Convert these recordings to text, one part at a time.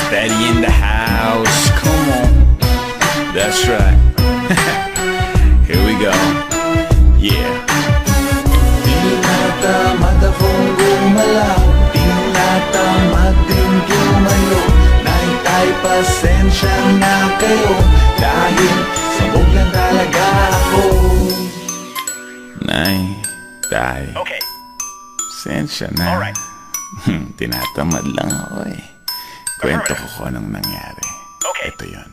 Steady in the house. Come on. That's right. Here we go. Yeah. Di na tamad akong gumalaw, di na tamad din tumayo. Naitay, pasensya na kayo, dahil sabog lang talaga ako. Nay, tay. Okay. Sensya na. Alright. Tinatamad lang ako eh. Kwento ko kung anong nangyari. Okay. Ito yun.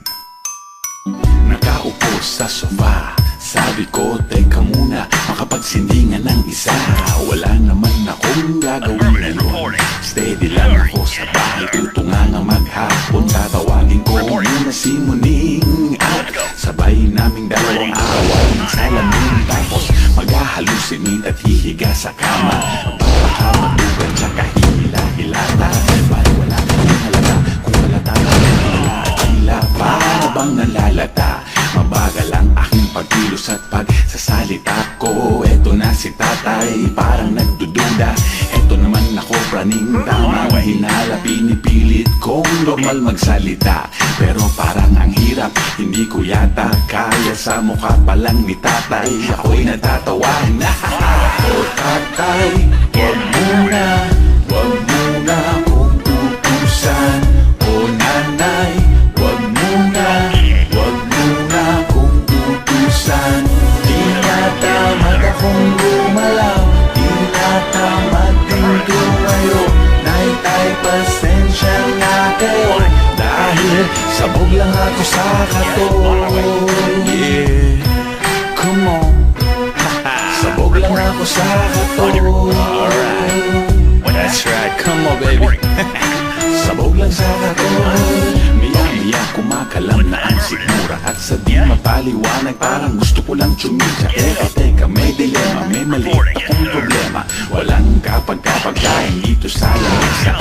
Nakaupo sa sofa, sabi ko, teka muna, makapagsindingan ng isa. Wala naman akong gagawin ngayon, steady lang ako sa bahay. Tutunga nga maghapon, tatawagin ko muna si Muning. At sabay naming dalawang away ng salamin. Tapos mag-halusinate at hihiga sa kama. Magpapakamadugan tsaka hihila-hilata. Bali wala kang halata, kung halata ka hila at hila. Para bang nalalata, mabagal ang aking pagkilos at pagsasalita ko. Eto na si tatay, parang nagdududa. Eto naman ako, praning tama. Hinala, pinipilit kong normal magsalita, pero parang ang hirap, hindi ko yata kaya. Sa mukha pa lang ni tatay, ako'y natatawa na. O tatay, wag muna, wag muna akong tutusan. O nanay, wag muna, wag muna akong tutusan. Di na tamad akong gumalaw, di na tamad din tumayo. Naitay, pasensya na kayo, dahil sabog lang ako sa kato. Yeah. Come on. Sabog lang ako sa kato. Alright. That's right. Come on, baby. Sabog lang sa kato. Maya-maya kumakalam na ang sigmura, at sa di mapaliwanag parang gusto ko lang tsumika. Teka, may dilema, may mali akong problema. Walang kapag-kapag-kain dito sa lamesa.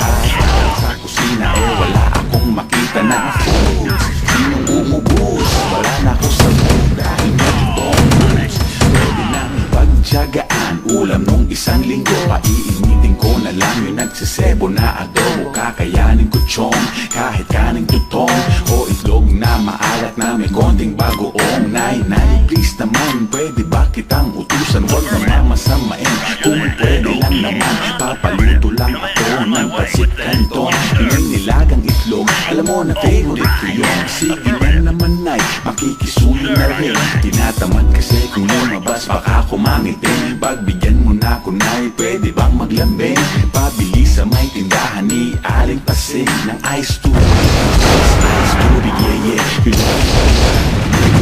Sa kusina wala akong makita na food. Sinong umubos? Wala na ako sa mood dahil medyo bonus. Pwede nang pagtyagaan ulam nung isang linggo. Paiinitin ko na lang yung nagsisebo na adobo. Kakayanin ko chong kahit kaning tutong o itlog na maalat na may konting bagoong. Nay, please naman, pwede ba kitang utusan? Huwag na mamasamain, kung pwede lang naman, papaluto lang ako ng pasit kanton. Yung nilagang itlog, alam mo na favorite ko yun. Sige lang naman, nay, makikisuyo na rin. Tinatamad kasi kung lumabas baka kumangitin. Pagbigyan mo na ako, nay, pwede bang maglambing? Pabili sa may tindahan ni Aling Pasing ng ice tubig. Ice tubig, yeah, yeah. Yun lang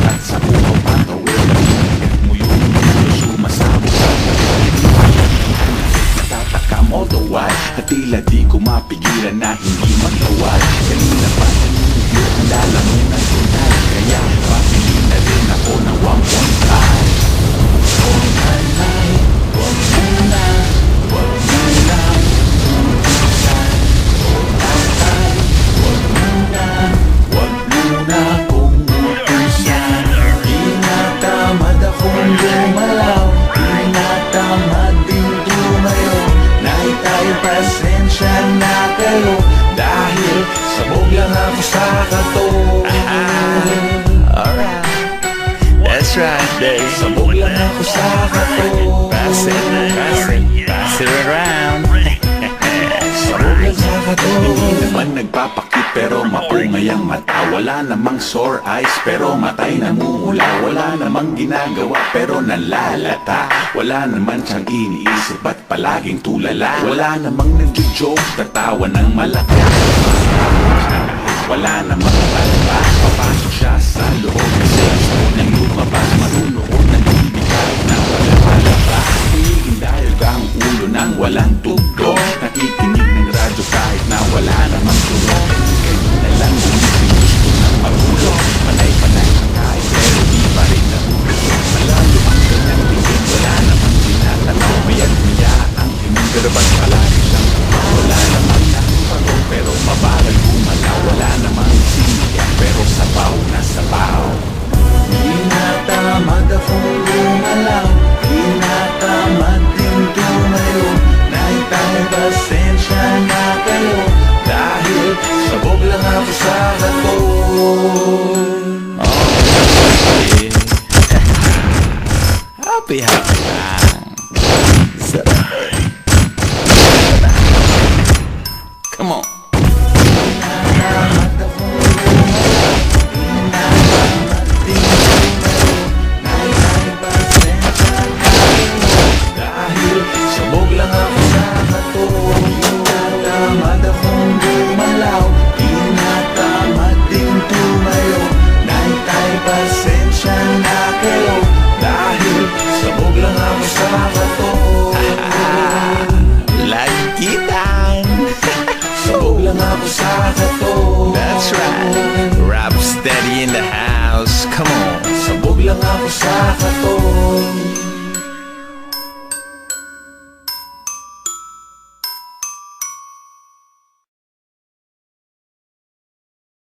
at sa bukaw pangawin. Mo yung sumasabog sa natatakam all the while, at tila di ko mapigilan na hindi maglawal. Kanina pa nangyayos ang lalamin ng tunay, kaya pabili na rin ako ng 1.5. Oh nanay, wag muna, wag muna tutusan. Oh tatay, wag muna, wag muna akong utusan. Di na tamad akong gumalaw, di na tamad din tumayo. Naitay, pasensya na kayo, dahil sabog lang ako sa kato. Alright. That's right, Dave. Sabog lang ako sa kato. Pass it, pass it, pass it around. Sabog lang sa kato. Hindi naman nagpapakit pero mapungay ang mata. Wala namang sore eyes pero matay namumula. Wala namang ginagawa pero nalalata. Wala naman siyang iniisip at palaging tulala. Wala namang nagjo-joke, tatawa ng malaki. Wala namang palaba, papasok siya sa loob. Kasi gusto niyang lumabas, manunood ng TV kahit na wala palaba. Hinigin dahil ang ulo ng walang tugtog. Nakikinig ng radyo kahit na wala namang tunog. Ganyan na lang gumising, gusto ng magulo. Panay-panay kahit pero di pa rin nahulog. Malayo ang kanyang tingin, wala namang tinatanaw. Mayat-maya ang tingin pero ba't palagi siyang wala namang nakipagaw pero mababa. Sabog lang ako sa katon. Okay. Happy lang. Sarap. Come on. Dahil sabog lang ako sa katon. Tinatamad akong gumalaw, tinatamad din tumayo. Naitay, pasensya na kayo. Dahil sabog lang ako sa katon. Lagitan. Sabog lang ako sa katon. That's right. Rap steady in the house. Come on. Sabog lang ako sa katon.